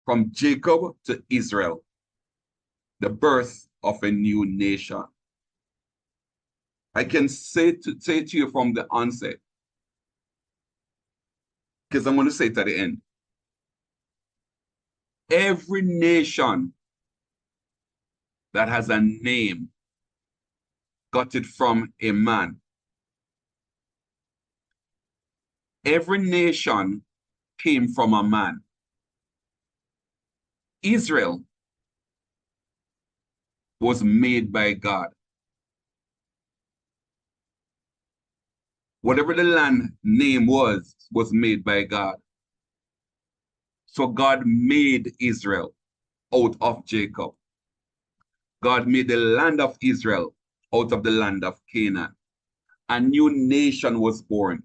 from Jacob to Israel, the birth of a new nation. I can say to you from the onset, because I'm going to say it at the end. Every nation that has a name got it from a man. Every nation came from a man. Israel was made by God. Whatever the land name was made by God. So God made Israel out of Jacob. God made the land of Israel out of the land of Canaan. A new nation was born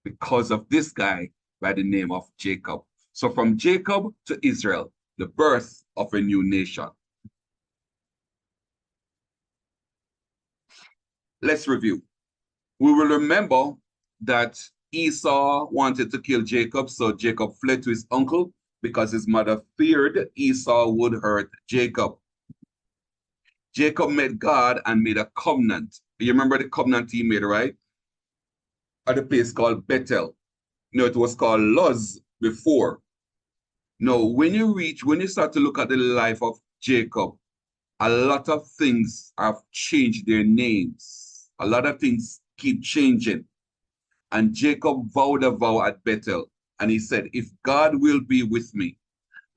because of this guy by the name of Jacob. So from Jacob to Israel, the birth of a new nation. Let's review. We will remember that Esau wanted to kill Jacob, so Jacob fled to his uncle because his mother feared Esau would hurt Jacob. Jacob met God and made a covenant. You remember the covenant he made, right? At a place called Bethel. No, it was called Luz before. Now, when you start to look at the life of Jacob, a lot of things have changed their names. A lot of things keep changing. And Jacob vowed a vow at Bethel. And he said, if God will be with me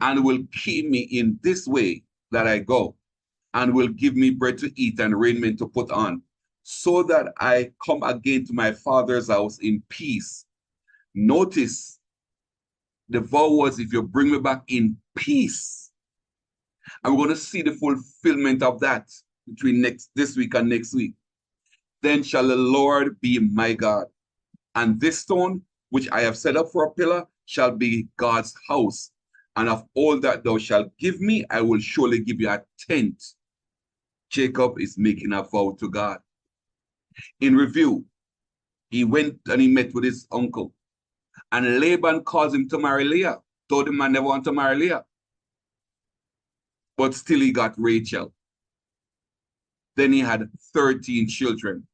and will keep me in this way that I go, and will give me bread to eat and raiment to put on, so that I come again to my father's house in peace. Notice, the vow was, if you bring me back in peace. And we're going to see the fulfillment of that between this week and next week. Then shall the Lord be my God. And this stone, which I have set up for a pillar, shall be God's house. And of all that thou shalt give me, I will surely give you a tenth. Jacob is making a vow to God. In review, he went and he met with his uncle. And Laban caused him to marry Leah. Told him I never want to marry Leah. But still he got Rachel. Then he had 13 children.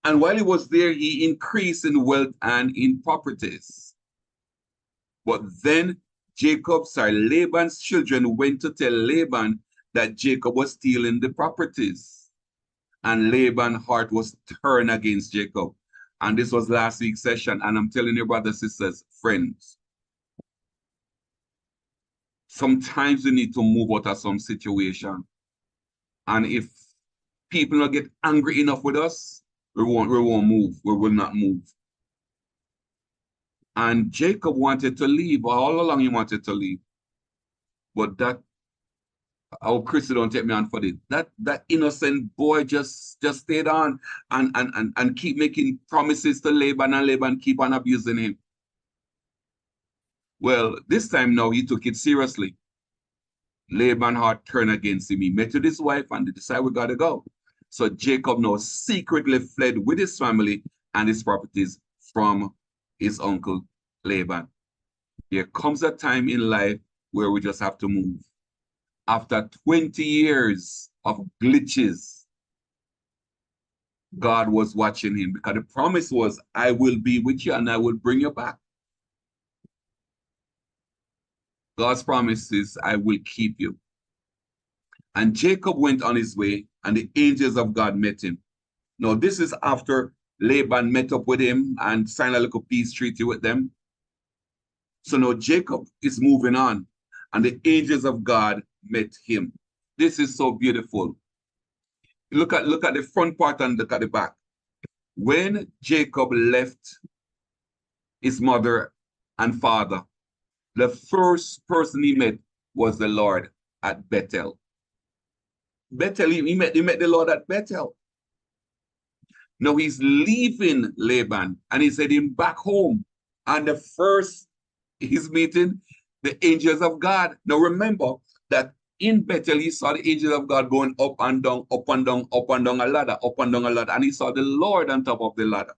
And while he was there, he increased in wealth and in properties. But then Laban's children went to tell Laban that Jacob was stealing the properties. And Laban's heart was turned against Jacob. And this was last week's session. And I'm telling you, brothers, sisters, friends, sometimes we need to move out of some situation. And if people don't get angry enough with us, we won't move. We will not move. And Jacob wanted to leave. All along he wanted to leave. But that, our Christy don't take me on for this. That innocent boy just stayed on and keep making promises to Laban, and Laban keep on abusing him. Well, this time now he took it seriously. Laban's heart turned against him. He met with his wife and they decided we gotta go. So Jacob now secretly fled with his family and his properties from his uncle Laban. There comes a time in life where we just have to move. After 20 years of glitches, God was watching him because the promise was, I will be with you and I will bring you back. God's promise is, I will keep you. And Jacob went on his way and the angels of God met him. Now, this is after Laban met up with him and signed a little peace treaty with them. So now Jacob is moving on and the angels of God met him. This is so beautiful. Look at the front part and look at the back. When Jacob left his mother and father, the first person he met was the Lord at Bethel. Bethel, he met the Lord at Bethel. Now he's leaving Laban and he's heading back home. And the first he's meeting the angels of God. Now remember that in Bethel, he saw the angels of God going up and down, up and down, up and down a ladder, up and down a ladder. And he saw the Lord on top of the ladder.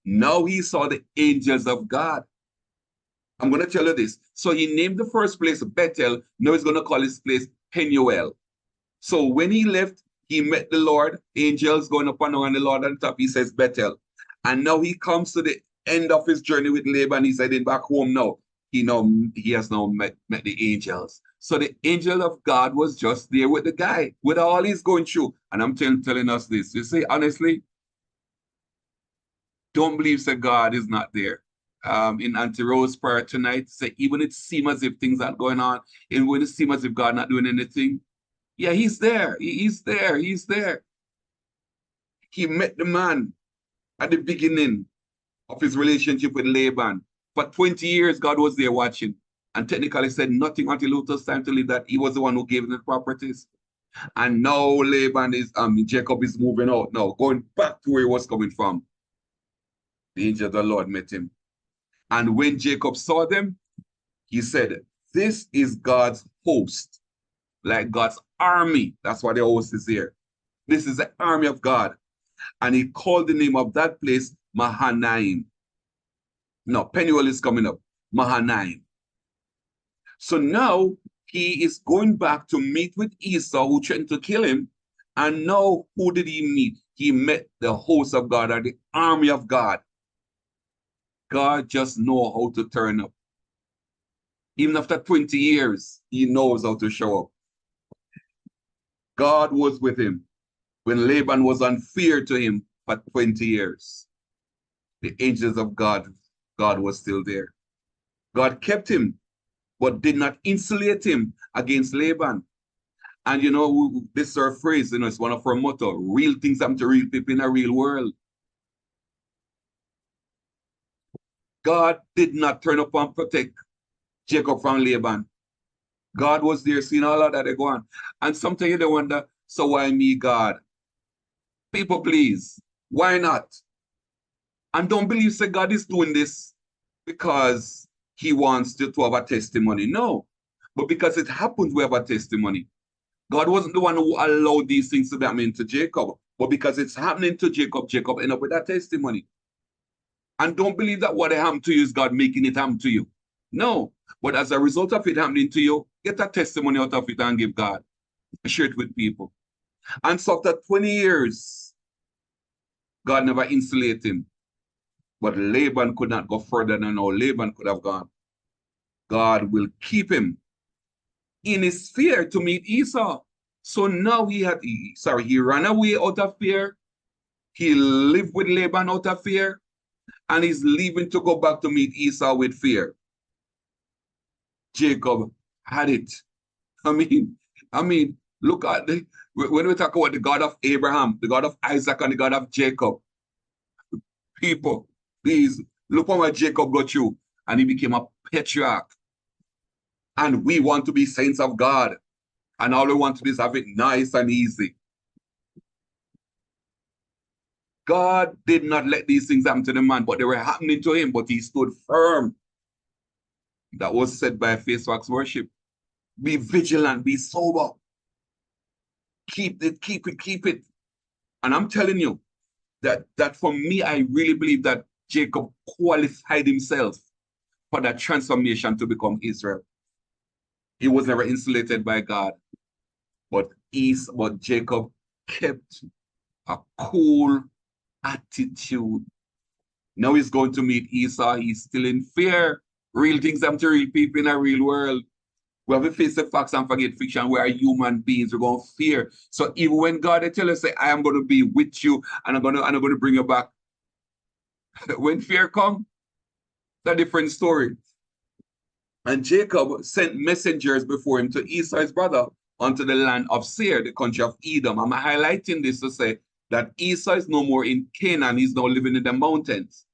Now he saw the angels of God. I'm going to tell you this. So he named the first place Bethel. Now he's going to call his place Peniel. So when he left, he met the Lord, angels going up and down, and the Lord on top. He says Bethel. And now he comes to the end of his journey with Laban. He's heading back home now. He has now met the angels. So the angel of God was just there with the guy, with all he's going through. And I'm telling us this. You see, honestly, don't believe that God is not there. In Auntie Rose prayer tonight, say even it seems as if things aren't going on, and when it seems as if God not doing anything, yeah, he's there. He's there. He's there. He met the man at the beginning of his relationship with Laban. For 20 years, God was there watching. And technically said nothing until it was time to leave, that he was the one who gave him the properties. And now Jacob is moving out now, going back to where he was coming from. The angel of the Lord met him. And when Jacob saw them, he said, this is God's host, like God's army. That's why the host is here. This is the army of God. And he called the name of that place Mahanaim. No, Peniel is coming up. Mahanaim. So now he is going back to meet with Esau, who threatened to kill him. And now who did he meet? He met the host of God, or the army of God. God just knows how to turn up. Even after 20 years, he knows how to show up. God was with him when Laban was unfair to him for 20 years. The angels of God was still there. God kept him, but did not insulate him against Laban. And you know, this is our phrase, you know, it's one of our motto, real things happen to real people in a real world. God did not turn up and protect Jacob from Laban. God was there seeing all of that they go on. And sometimes you wonder, so why me, God? People, please, why not? And don't believe that God is doing this because he wants to have a testimony. No, but because it happens, we have a testimony. God wasn't the one who allowed these things to happen to Jacob, but because it's happening to Jacob, Jacob ended up with that testimony. And don't believe that what happened to you is God making it happen to you. No, but as a result of it happening to you, get a testimony out of it and give God. Share it with people. And so after 20 years, God never insulated him. But Laban could not go further than how Laban could have gone. God will keep him in his fear to meet Esau. So now he ran away out of fear. He lived with Laban out of fear. And he's leaving to go back to meet Esau with fear. Jacob had it. I mean, look at when we talk about the God of Abraham, the God of Isaac, and the God of Jacob. People, please look what Jacob got through, and he became a patriarch. And we want to be saints of God, and all we want to do is have it nice and easy. God did not let these things happen to the man, but they were happening to him, but he stood firm. That was said by Face Wax Worship. Be vigilant, be sober. Keep it. And I'm telling you that for me, I really believe that Jacob qualified himself for that transformation to become Israel. He was never insulated by God, but Jacob kept a cool attitude. Now he's going to meet Esau. He's still in fear. Real things happen to real people in a real world. We have to face the facts and forget fiction. We are human beings. We're going to fear. So even when God tells us, say, I am going to be with you and I'm going to bring you back. When fear comes, it's a different story. And Jacob sent messengers before him to Esau, his brother, unto the land of Seir, the country of Edom. I'm highlighting this to say that Esau is no more in Canaan. He's now living in the mountains.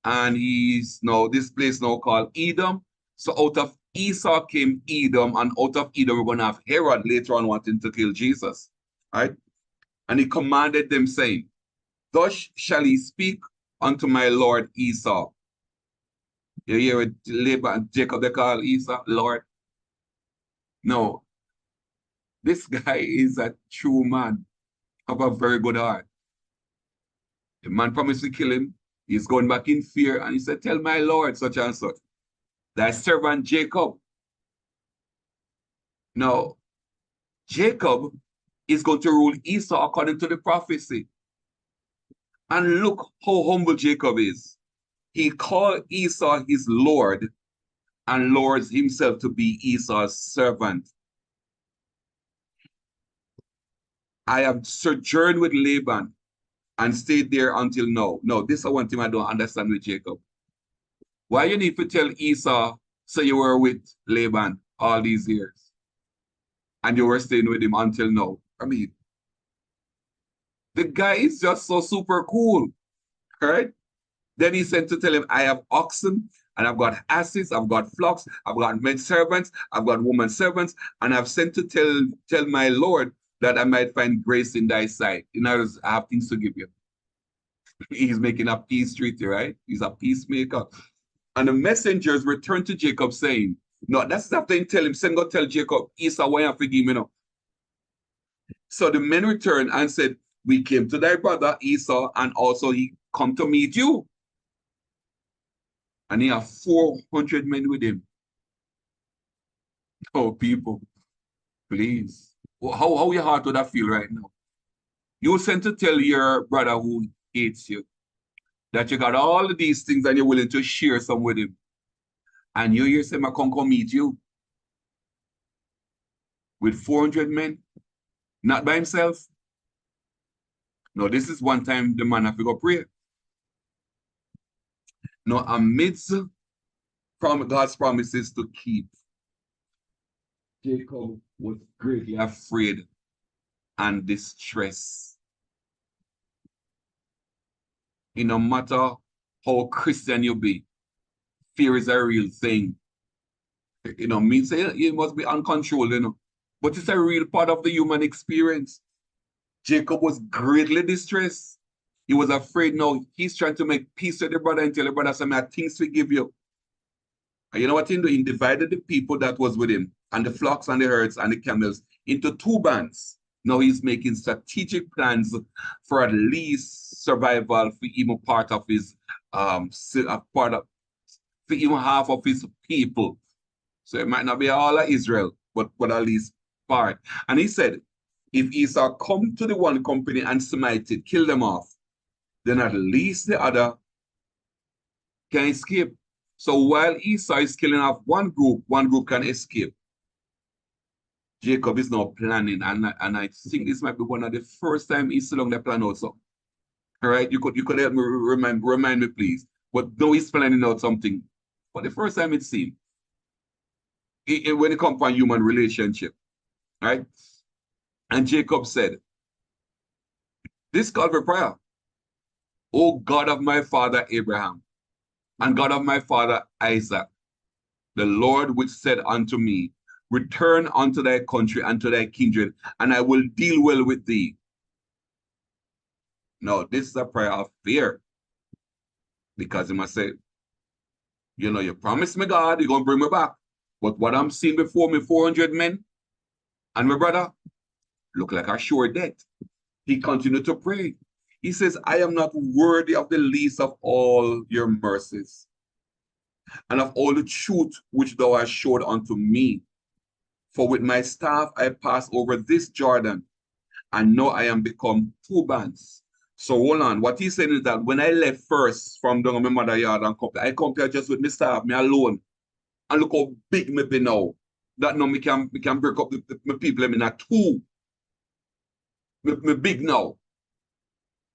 And this place now called Edom. So out of Esau came Edom, and out of Edom we're going to have Herod later on wanting to kill Jesus. Right? And he commanded them, saying, thus shall he speak unto my lord Esau. You hear it, Laban, Jacob, they call Esau Lord. No, this guy is a true man of a very good heart. The man promised to kill him. He's going back in fear, and he said, tell my Lord such and such. thy servant Jacob. Now, Jacob is going to rule Esau according to the prophecy. And look how humble Jacob is. He called Esau his Lord and lords himself to be Esau's servant. I have sojourned with Laban and stayed there until now. No, this is one thing I don't understand with Jacob. Why you need to tell Esau, so you were with Laban all these years and you were staying with him until now? I mean, the guy is just so super cool, right? Then he sent to tell him, I have oxen and I've got asses, I've got flocks, I've got men servants, I've got woman servants, and I've sent to tell my Lord that I might find grace in thy sight. In other words, I have things to give you. He's making a peace treaty, right? He's a peacemaker. And the messengers returned to Jacob saying, no, that's after he tell him, send go tell Jacob, Esau, why you forgive me now? So the men returned and said, we came to thy brother Esau, and also he come to meet you. And he have 400 men with him. Oh, people, please. How your heart would that feel right now? You sent to tell your brother who hates you that you got all of these things and you're willing to share some with him. And you hear him come meet you with 400 men, not by himself. No, this is one time the man have to go pray. No, amidst God's promises to keep, Jacob was greatly afraid and distressed. No matter how Christian you be, fear is a real thing. Means it must be uncontrolled, but it's a real part of the human experience. Jacob was greatly distressed. He was afraid. Now he's trying to make peace with the brother and tell the brother, some things we give you. And you know what he did? He divided the people that was with him and the flocks and the herds and the camels into 2 bands. Now he's making strategic plans for at least survival for even part of his for even half of his people. So it might not be all of Israel, but at least part. And he said, if Esau come to the one company and smite it, kill them off, then at least the other can escape. So while Esau is killing off one group can escape. Jacob is now planning, and I think this might be one of the first time he's along the plan also. All right, you could help me remind me, please. But though he's planning out something, for the first time it seems, when it comes to a human relationship, right? And Jacob said, this called for prayer. O God of my father Abraham, and God of my father Isaac, the Lord which said unto me, return unto thy country and to thy kindred, and I will deal well with thee. No, this is a prayer of fear. Because he must say, you promised me, God, you're going to bring me back. But what I'm seeing before me, 400 men, and my brother, look like a sure death. He continued to pray. He says, I am not worthy of the least of all your mercies, and of all the truth which thou hast showed unto me. For with my staff I pass over this Jordan, and now I am become 2 bands. So hold on. What he's saying is that when I left first from down my mother yard and I come here just with my staff, me alone. And look how big me be now. That now me can break up my people in a 2. Me big now.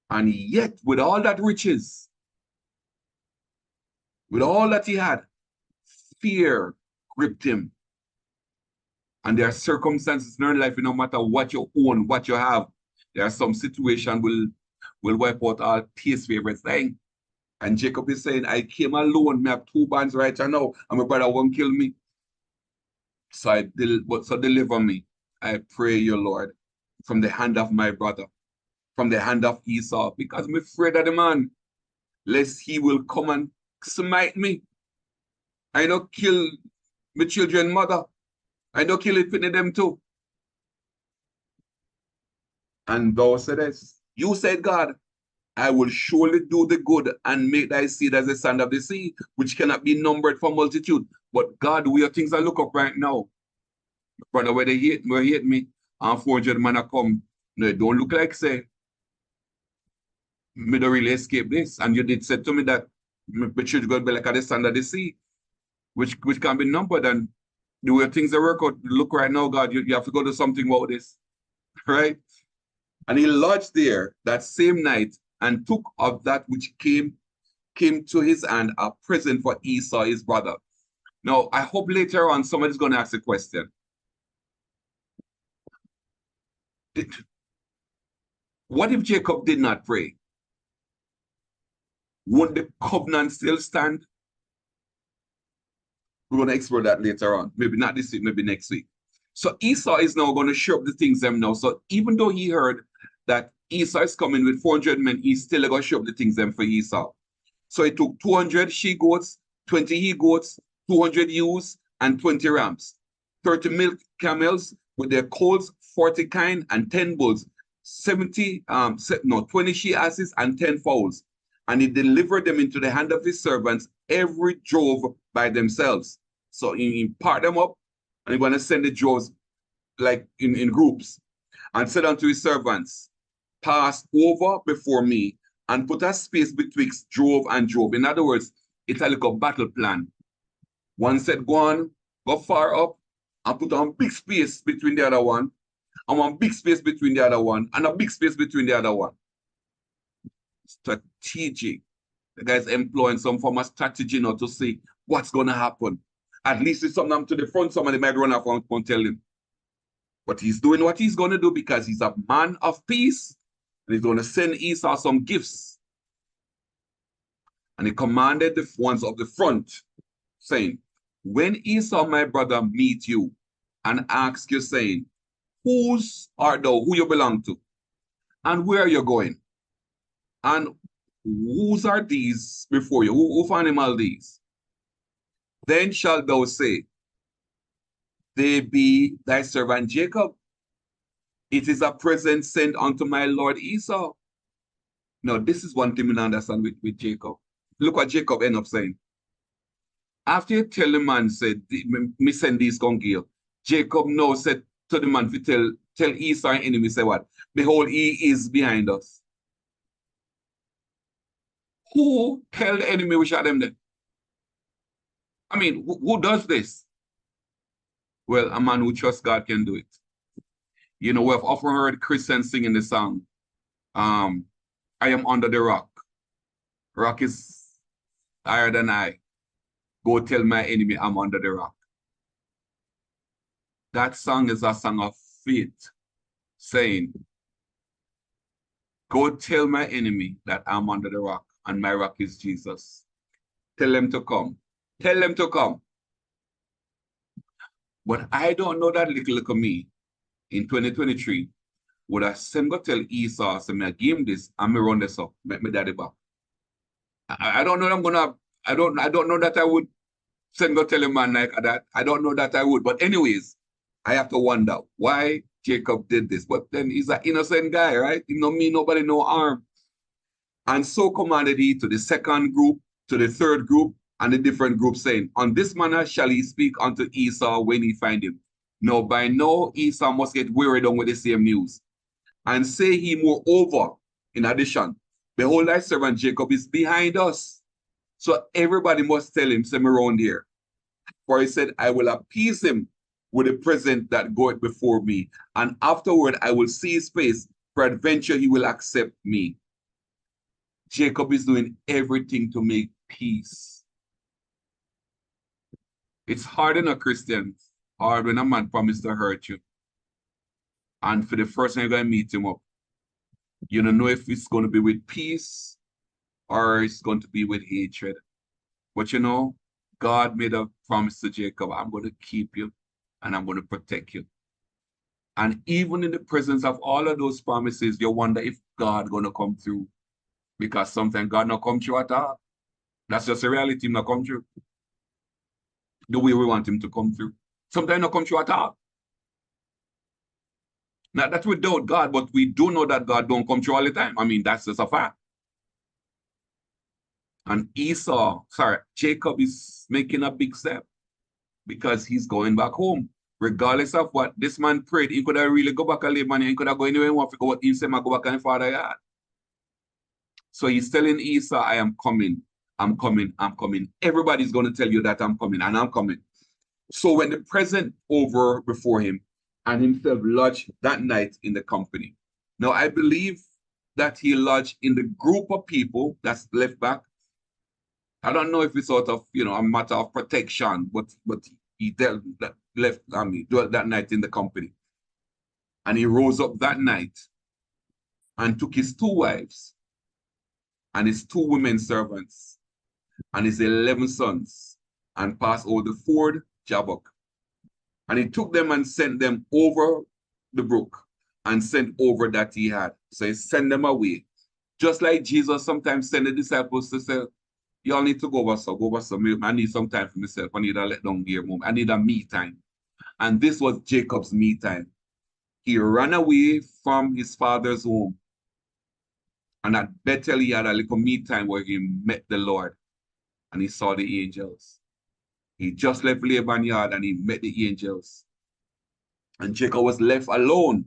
And yet, with all that riches, with all that he had, fear gripped him. And there are circumstances in our life, no matter what you own, what you have, there are some situations will wipe out all taste for everything. And Jacob is saying, I came alone, me have 2 bands right now, and my brother won't kill me. So deliver me, I pray you, Lord, from the hand of my brother, from the hand of Esau, because I'm afraid of the man, lest he will come and smite me. I don't kill my children mother. I don't kill it for them too. And thou saidest, you said, God, I will surely do the good and make thy seed as the sand of the sea, which cannot be numbered for multitude. But God, where things I look up right now, brother, where they hate me, and 400 man are come. No, it don't look like say me don't really escape this. And you did say to me that my children going to be like at the sand of the sea, which can be numbered. And the way things are work out, look right now, God, you have to go do something about this. Right? And he lodged there that same night and took of that which came to his hand a present for Esau, his brother. Now, I hope later on somebody's going to ask a question. What if Jacob did not pray? Would the covenant still stand? We're going to explore that later on. Maybe not this week, maybe next week. So Esau is now going to show up the things them now. So even though he heard that Esau is coming with 400 men, he's still going to show up the things them for Esau. So he took 200 she-goats, 20 he-goats, 200 ewes, and 20 rams, 30 milk camels with their colts, 40 kine, and 10 bulls, 20 she-asses, and 10 fowls. And he delivered them into the hand of his servants, every drove by themselves. So he part them up, and he's going to send the droves like in groups, and said unto his servants, pass over before me, and put a space betwixt drove and drove. In other words, it's like a battle plan. One said, go on, go far up, and put a big space between the other one, and one big space between the other one, and a big space between the other one. Strategic. The guy's employing some form of strategy now to see what's going to happen. At least it's something to the front, somebody might run off and tell him. But he's doing what he's going to do because he's a man of peace. And he's going to send Esau some gifts. And he commanded the ones of the front, saying, when Esau, my brother, meet you and ask you, saying, whose art thou, who you belong to, and where are you going? And whose are these before you? Who animal these? Then shalt thou say, they be thy servant Jacob. It is a present sent unto my lord Esau. Now, this is one thing we understand with Jacob. Look what Jacob ended up saying. After you tell the man, said, me send these congeal, Jacob now said to the man, tell Esau and enemy, say what? Behold, he is behind us. Who tell the enemy we shot them then? I mean, who does this? Well, a man who trusts God can do it. You know, we've often heard Christians singing the song, I am under the rock. Rock is higher than I. Go tell my enemy I'm under the rock. That song is a song of faith, saying, go tell my enemy that I'm under the rock, and my rock is Jesus. Tell them to come. Tell them to come. But I don't know that little me in 2023 would have sent go tell Esau, so me give him this and me run this up, make me daddy back. I don't know that I'm gonna, I don't know that I would send go tell a man like that. I don't know that I would. But anyways, I have to wonder why Jacob did this. But then he's an innocent guy, right? He no mean nobody, no harm. And so commanded he to the second group, to the third group, and the different groups, saying, on this manner shall he speak unto Esau when he find him. Now by now Esau must get wearied on with the same news. And say he moreover, in addition, behold, thy servant Jacob is behind us. So everybody must tell him, send me around here. For he said, I will appease him with a present that goeth before me, and afterward I will see his face, peradventure he will accept me. Jacob is doing everything to make peace. It's hard in a Christian, hard when a man promises to hurt you. And for the first time you're going to meet him up, you don't know if it's going to be with peace or it's going to be with hatred. But you know, God made a promise to Jacob, I'm going to keep you and I'm going to protect you. And even in the presence of all of those promises, you wonder if God going to come through. Because sometimes God not come through at all. That's just a reality, not come through the way we want him to come through. Sometimes not come through at all. Not that we doubt God, but we do know that God don't come through all the time. I mean, that's just a fact. And Jacob is making a big step. because he's going back home. Regardless of what this man prayed, he could have really go back and live and he could have go anywhere he want to go, but he said, I go back and father yard. So he's telling Esau, I am coming, I'm coming, I'm coming. Everybody's going to tell you that I'm coming, and I'm coming. So when the present over before him and himself lodged that night in the company. Now I believe that he lodged in the group of people that's left back. I don't know if it's sort of, a matter of protection, but he dwelt that night in the company. And he rose up that night and took his 2 wives and his 2 women servants and his 11 sons and passed over the ford Jabbok. And he took them and sent them over the brook and sent over that he had. So he sent them away. Just like Jesus sometimes sent the disciples to say, y'all need to go over some. I need some time for myself. I need to let down here. I need a me time. And this was Jacob's me time. He ran away from his father's home. And at Bethel, he had a little me time where he met the Lord. And he saw the angels. He just left Laban yard and he met the angels. And Jacob was left alone.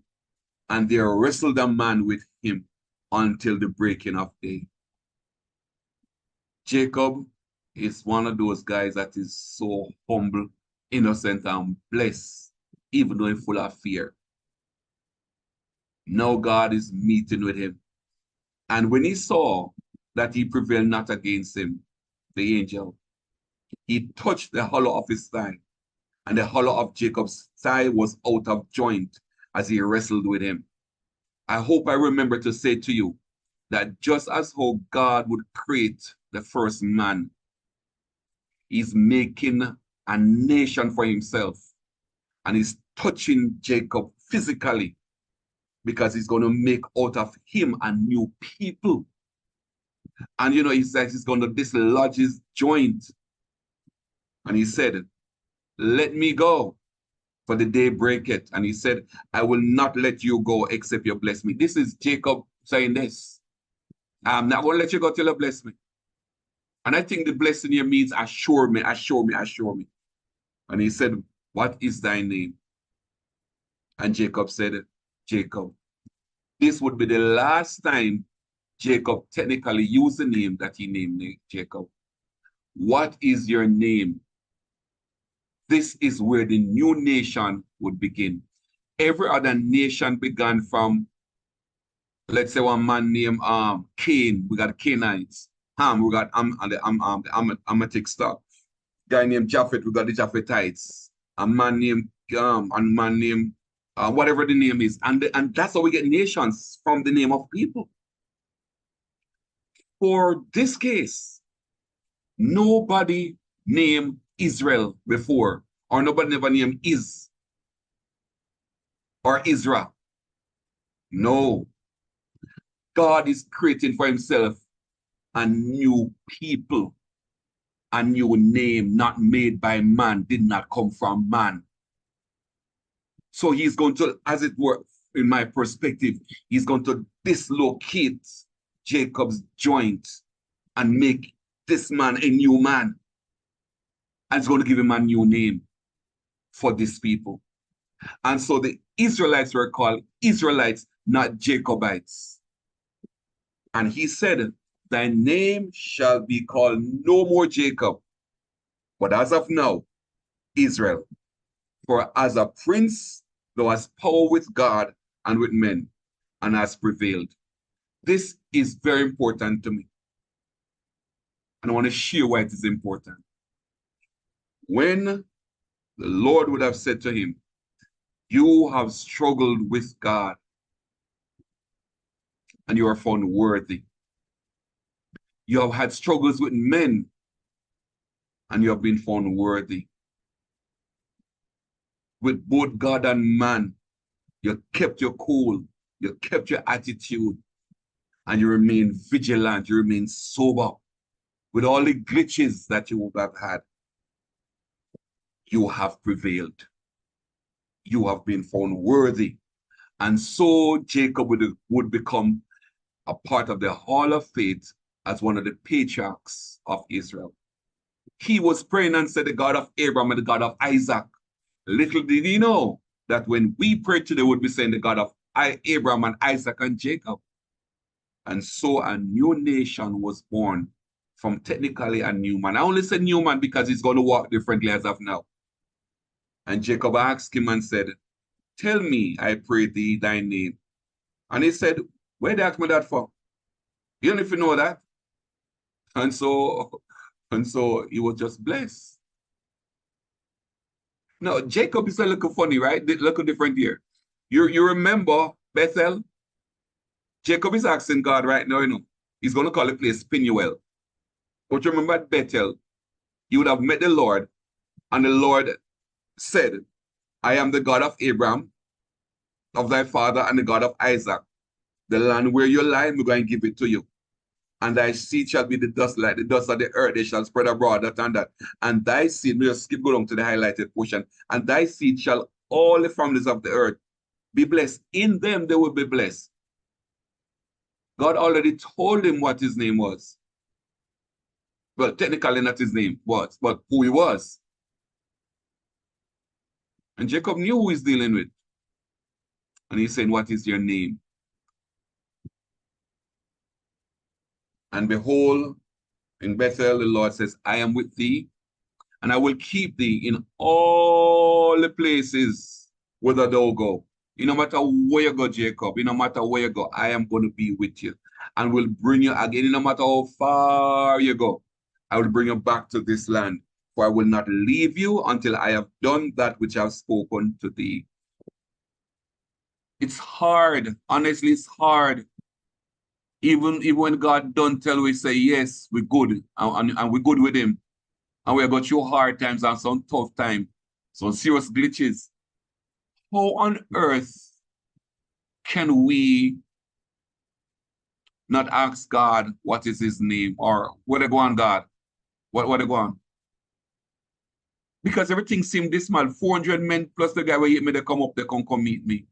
And they wrestled a man with him until the breaking of day. Jacob is one of those guys that is so humble, innocent, and blessed, even though he's full of fear. Now God is meeting with him. And when he saw that he prevailed not against him, the angel, he touched the hollow of his thigh, and the hollow of Jacob's thigh was out of joint as he wrestled with him. I hope I remember to say to you that just as how God would create the first man, he's making a nation for himself, and he's touching Jacob physically because he's going to make out of him a new people. And he says he's going to dislodge his joint. And he said, let me go, for the day breaketh. And he said, I will not let you go except you bless me. This is Jacob saying this. I'm not going to let you go till you bless me. And I think the blessing here means assure me, assure me, assure me. And he said, what is thy name? And Jacob said, Jacob. This would be the last time Jacob technically used the name that he named Jacob. What is your name? This is where the new nation would begin. Every other nation began from, let's say, one man named Cain. We got Canaanites. Ham, we got the Hamitic stock. Guy named Japheth, we got the Japhethites. A man named whatever the name is. And that's how we get nations, from the name of people. For this case, nobody named Israel before, or nobody never named Is or Israel. No. God is creating for himself a new people, a new name, not made by man, did not come from man. So he's going to, as it were, in my perspective, he's going to dislocate Jacob's joint and make this man a new man. And it's going to give him a new name for these people. And so the Israelites were called Israelites, not Jacobites. And he said, thy name shall be called no more Jacob, but as of now, Israel. For as a prince, thou hast power with God and with men, and hast prevailed. This is very important to me. And I want to share why it is important. When the Lord would have said to him, you have struggled with God, and you are found worthy. You have had struggles with men, and you have been found worthy. With both God and man, you kept your cool, you kept your attitude, and you remain vigilant, you remain sober. With all the glitches that you would have had, you have prevailed. You have been found worthy. And so Jacob would become a part of the Hall of Faith as one of the patriarchs of Israel. He was praying and said, the God of Abraham and the God of Isaac. Little did he know that when we pray today, we'll be saying the God of Abraham and Isaac and Jacob. And so a new nation was born from technically a new man. I only say new man because he's going to walk differently as of now. And Jacob asked him and said, tell me, I pray thee, thy name. And he said, where did you ask me that for? You don't even know that. And so he was just blessed. Now, Jacob is a little funny, right? A little different here. You remember Bethel? Jacob is asking God right now, he's going to call the place Peniel. But you remember at Bethel, you would have met the Lord, and the Lord said, I am the God of Abraham, of thy father, and the God of Isaac. The land where you lie, I'm going to give it to you. And thy seed shall be the dust like the dust of the earth. They shall spread abroad, that and that. And thy seed, we'll skip go down to the highlighted portion. And thy seed shall all the families of the earth be blessed. In them they will be blessed. God already told him what his name was. Well, technically not his name was, but who he was. And Jacob knew who he's dealing with. And he's saying, what is your name? And behold, in Bethel, the Lord says, I am with thee, and I will keep thee in all the places whither thou go. No matter where you go, Jacob, no matter where you go, I am going to be with you and will bring you again, no matter how far you go. I will bring you back to this land, for I will not leave you until I have done that which I have spoken to thee. It's hard. Honestly, it's hard. Even when God don't tell, we say, yes, we're good, and we're good with him. And we got through hard times and some tough time, some serious glitches. How on earth can we not ask God what is his name, or where they go on, God? What they go on? Because everything seemed dismal. 400 men plus the guy who hit me, they come up, they come meet me.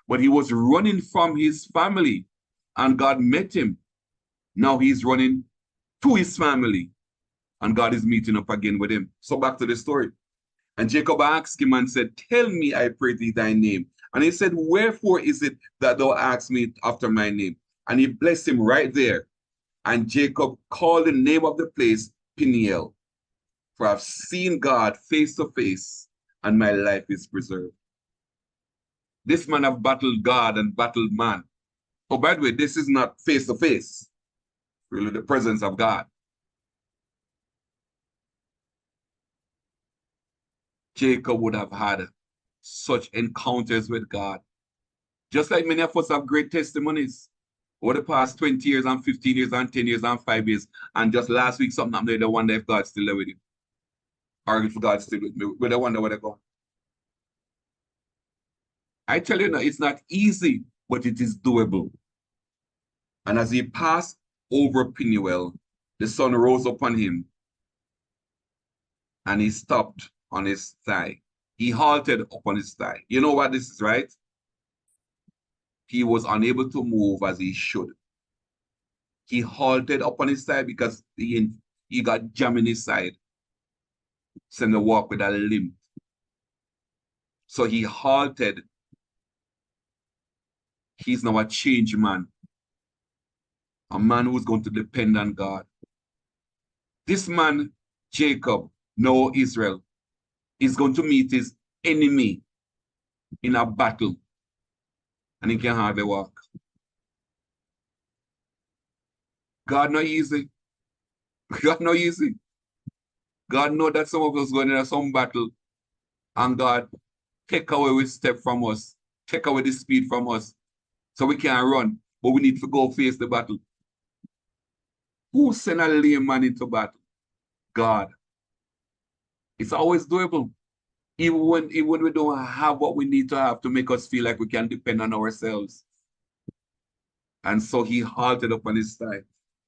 But he was running from his family, and God met him. Now he's running to his family, and God is meeting up again with him. So back to the story. And Jacob asked him and said, tell me, I pray thee, thy name. And he said, wherefore is it that thou askest me after my name? And he blessed him right there. And Jacob called the name of the place Peniel, for I've seen God face to face, and my life is preserved. This man have battled God and battled man. Oh, by the way, this is not face to face, really the presence of God. Jacob would have had such encounters with God. Just like many of us have great testimonies over the past 20 years and 15 years and 10 years and 5 years. And just last week, something happened. I wonder if God's still there with you. Or if God's still with me. We wonder where they go. I tell you now, it's not easy, but it is doable. And as he passed over Peniel, the sun rose upon him, and he stopped on his thigh. He halted upon his thigh. You know what this is, right? He was unable to move as he should. He halted upon his thigh because he got jam in his side. Send the walk with a limp. So he halted. He's now a changed man. A man who's going to depend on God. This man, Jacob, now Israel, is going to meet his enemy in a battle. And he can hardly walk. God not easy. God not easy. God know that some of us going into some battle, and God take away his step from us, take away the speed from us, so we can't run, but we need to go face the battle. Who sent a lame man into battle? God. It's always doable. Even when we don't have what we need to have to make us feel like we can depend on ourselves. And so he halted upon his thigh.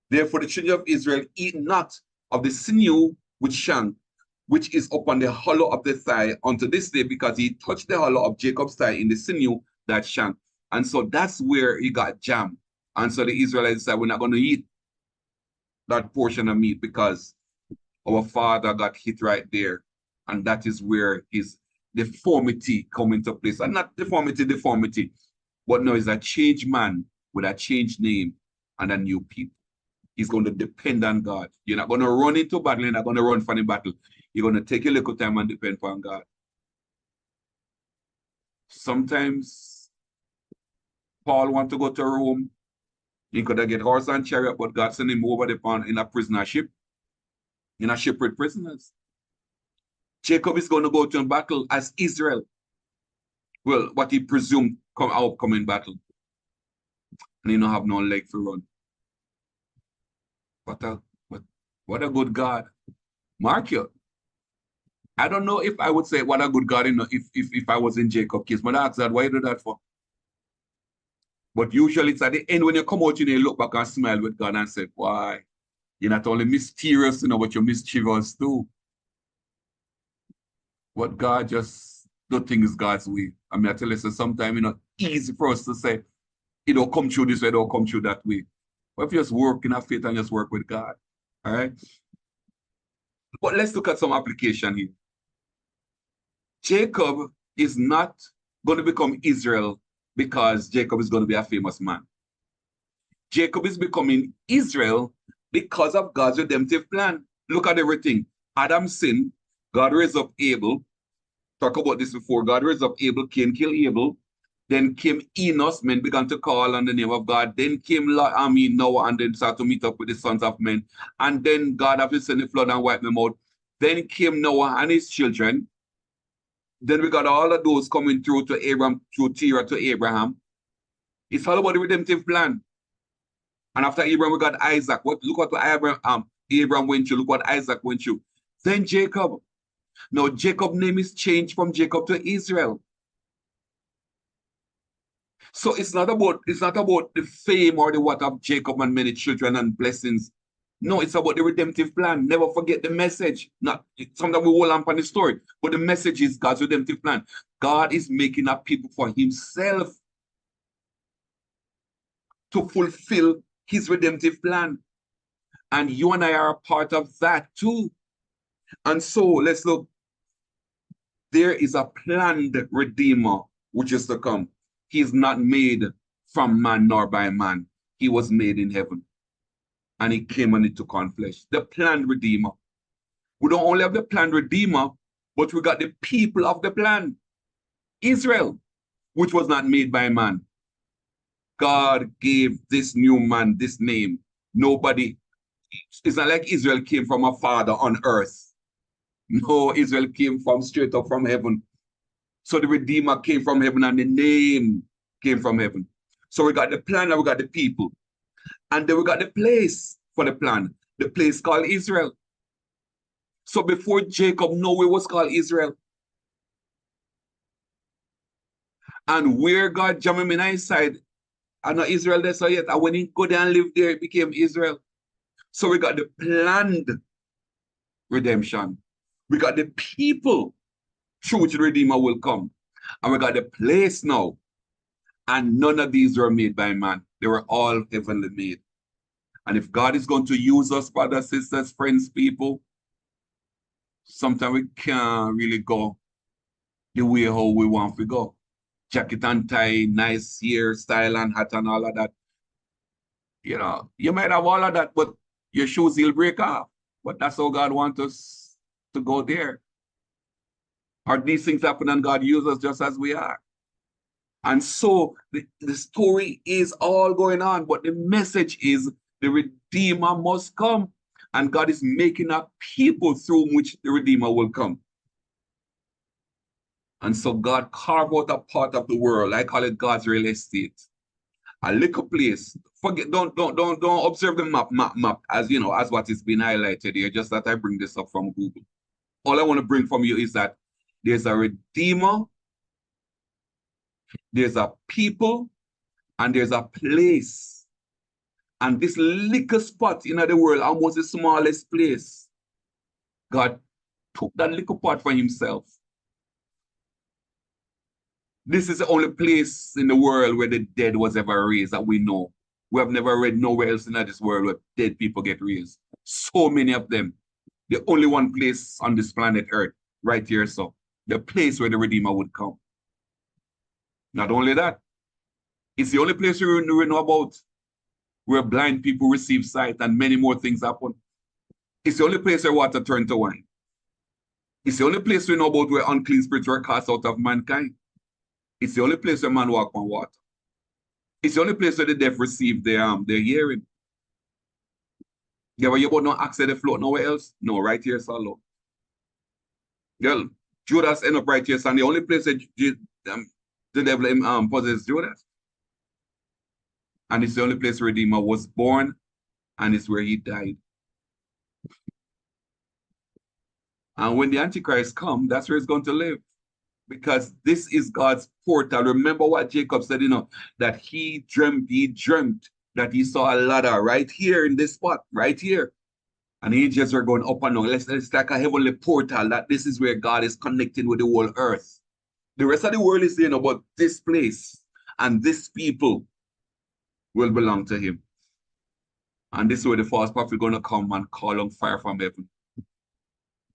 Therefore the children of Israel eat not of the sinew which shank, which is upon the hollow of the thigh unto this day, because he touched the hollow of Jacob's thigh in the sinew that shank. And so that's where he got jammed. And so the Israelites said, we're not going to eat. that portion of meat because our father got hit right there. And that is where his deformity come into place. And not deformity, but no, it's a changed man with a changed name and a new people. He's going to depend on God. You're not going to run into battle. You're not going to run from the battle. You're going to take a little time and depend on God. Sometimes Paul want to go to Rome. He could have get horse and chariot, but God sent him over the pond in a prisoner ship, in a ship with prisoners. Jacob is going to go to battle as Israel. Well, what he presumed come outcoming battle. And he don't have no leg to run. What a good God. Mark you. I don't know if I would say what a good God, you know, if I was in Jacob's case. But I ask that, why you do that for? But usually it's at the end when you come out, you know, you look back and smile with God and say, why? You're not only mysterious, you know, but you're mischievous too. But God just do things God's way. I mean, I tell you, so sometimes, you know, easy for us to say, it don't come through this way, it don't come through that way. But if you just work in a faith and just work with God, all right? But let's look at some application here. Jacob is not going to become Israel because Jacob is going to be a famous man. Jacob is becoming Israel because of God's redemptive plan. Look at everything. Adam sinned. God raised up Abel. Talk about this before. God raised up Abel. Cain killed Abel. Then came Enos. Men began to call on the name of God. Then came Noah, and then started to meet up with the sons of men. And then God have to send the flood and wipe them out. Then came Noah and his children. Then we got all of those coming through to Abraham, through Terah to Abraham. It's all about the redemptive plan. And after Abraham, we got Isaac. Look what Abraham went through. Look what Isaac went through. Then Jacob. Now Jacob's name is changed from Jacob to Israel. So it's not about the fame or the what of Jacob and many children and blessings. No, it's about the redemptive plan. Never forget the message. Not sometimes we hold on the story, but the message is God's redemptive plan. God is making a people for himself to fulfill his redemptive plan. And you and I are a part of that too. And so let's look. There is a planned Redeemer which is to come. He is not made from man nor by man. He was made in heaven. And he came and he took on flesh. The planned Redeemer. We don't only have the planned Redeemer, but we got the people of the plan. Israel, which was not made by man. God gave this new man this name. Nobody, it's not like Israel came from a father on earth. No, Israel came from straight up from heaven. So the Redeemer came from heaven and the name came from heaven. So we got the plan and we got the people. And then we got the place for the plan. The place called Israel. So before Jacob, Noah was called Israel. And where God jammed him in his side, and not Israel there so yet. And when he go there and live there, it became Israel. So we got the planned redemption. We got the people through which the Redeemer will come. And we got the place now. And none of these were made by man. They were all heavenly made. And if God is going to use us, brothers, sisters, friends, people, sometimes we can't really go the way how we want to go. Jacket and tie, nice hairstyle and hat and all of that. You know, you might have all of that, but your shoes will break off. But that's how God wants us to go there. Or these things happen and God uses us just as we are. And so the story is all going on, but the message is the Redeemer must come. And God is making a people through which the Redeemer will come. And so God carved out a part of the world. I call it God's real estate. A little place. Forget, don't observe the map as you know, as what is being highlighted here, just that I bring this up from Google. All I want to bring from you is that there's a Redeemer, there's a people, and there's a place. And this little spot in the world, almost the smallest place, God took that little part for himself. This is the only place in the world where the dead was ever raised that we know. We have never read nowhere else in this world where dead people get raised. So many of them. The only one place on this planet Earth, right here, so the place where the Redeemer would come. Not only that, it's the only place we know about where blind people receive sight and many more things happen. It's the only place where water turned to wine. It's the only place we know about where unclean spirits were cast out of mankind. It's the only place where man walk on water. It's the only place where the deaf receive their hearing. You ever hear about no axe they float nowhere else? No, right here, Salo. Girl, Judas end up right here, and the only place that the devil possessed Judas. And it's the only place Redeemer was born, and it's where he died. And when the Antichrist comes, that's where he's going to live. Because this is God's portal. Remember what Jacob said, that he dreamt that he saw a ladder right here in this spot, right here. And the angels were going up and down. It's like a heavenly portal, that this is where God is connecting with the whole earth. The rest of the world is saying about this place, and this people will belong to him. And this is where the false prophet is going to come and call on fire from heaven.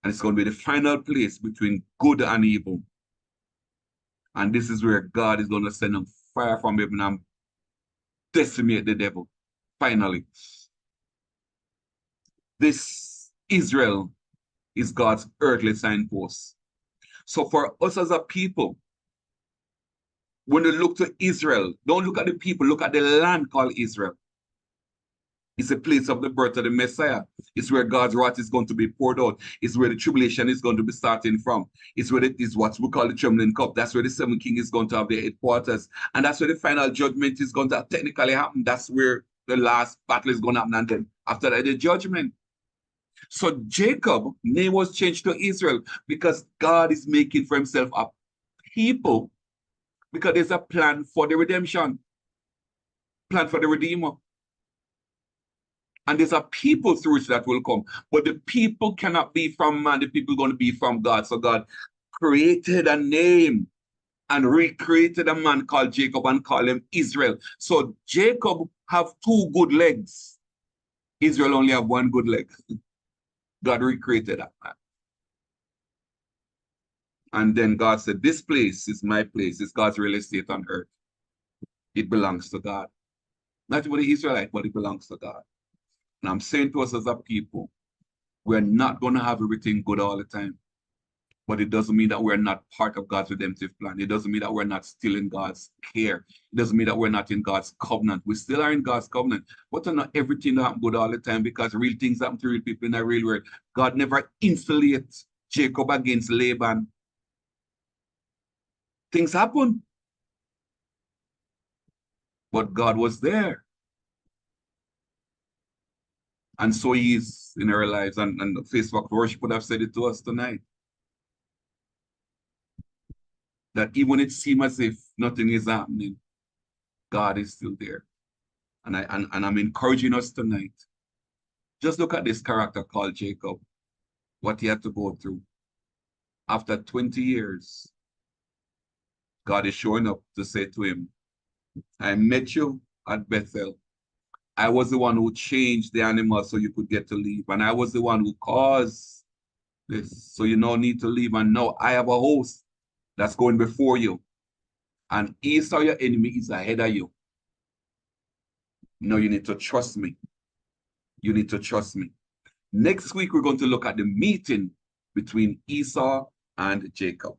And it's going to be the final place between good and evil. And this is where God is going to send on fire from heaven and decimate the devil. Finally. This Israel is God's earthly signpost. So for us as a people, when you look to Israel, don't look at the people, look at the land called Israel. It's a place of the birth of the Messiah. It's where God's wrath is going to be poured out. It's where the tribulation is going to be starting from. It's where it is what we call the trembling cup. That's where the seven king is going to have their headquarters. And that's where the final judgment is going to technically happen. That's where the last battle is going to happen. And then after that, the judgment. So Jacob, name was changed to Israel because God is making for himself a people, because there's a plan for the redemption, plan for the Redeemer. And there's a people through which that will come. But the people cannot be from man. The people are going to be from God. So God created a name and recreated a man called Jacob and called him Israel. So Jacob have two good legs. Israel only have one good leg. God recreated that man. And then God said, this place is my place. It's God's real estate on earth. It belongs to God. Not to the Israelite, but it belongs to God. And I'm saying to us as a people, we're not going to have everything good all the time. But it doesn't mean that we're not part of God's redemptive plan. It doesn't mean that we're not still in God's care. It doesn't mean that we're not in God's covenant. We still are in God's covenant. But not everything happens good all the time, because real things happen to real people in the real world. God never insulates Jacob against Laban. Things happen. But God was there. And so he is in our lives. And Facebook worship would have said it to us tonight. That even when it seems as if nothing is happening, God is still there. And I'm encouraging us tonight. Just look at this character called Jacob, what he had to go through. After 20 years, God is showing up to say to him, I met you at Bethel. I was the one who changed the animal so you could get to leave. And I was the one who caused this. So you no need to leave. And now I have a host that's going before you. And Esau, your enemy, is ahead of you. No, you need to trust me. You need to trust me. Next week, we're going to look at the meeting between Esau and Jacob.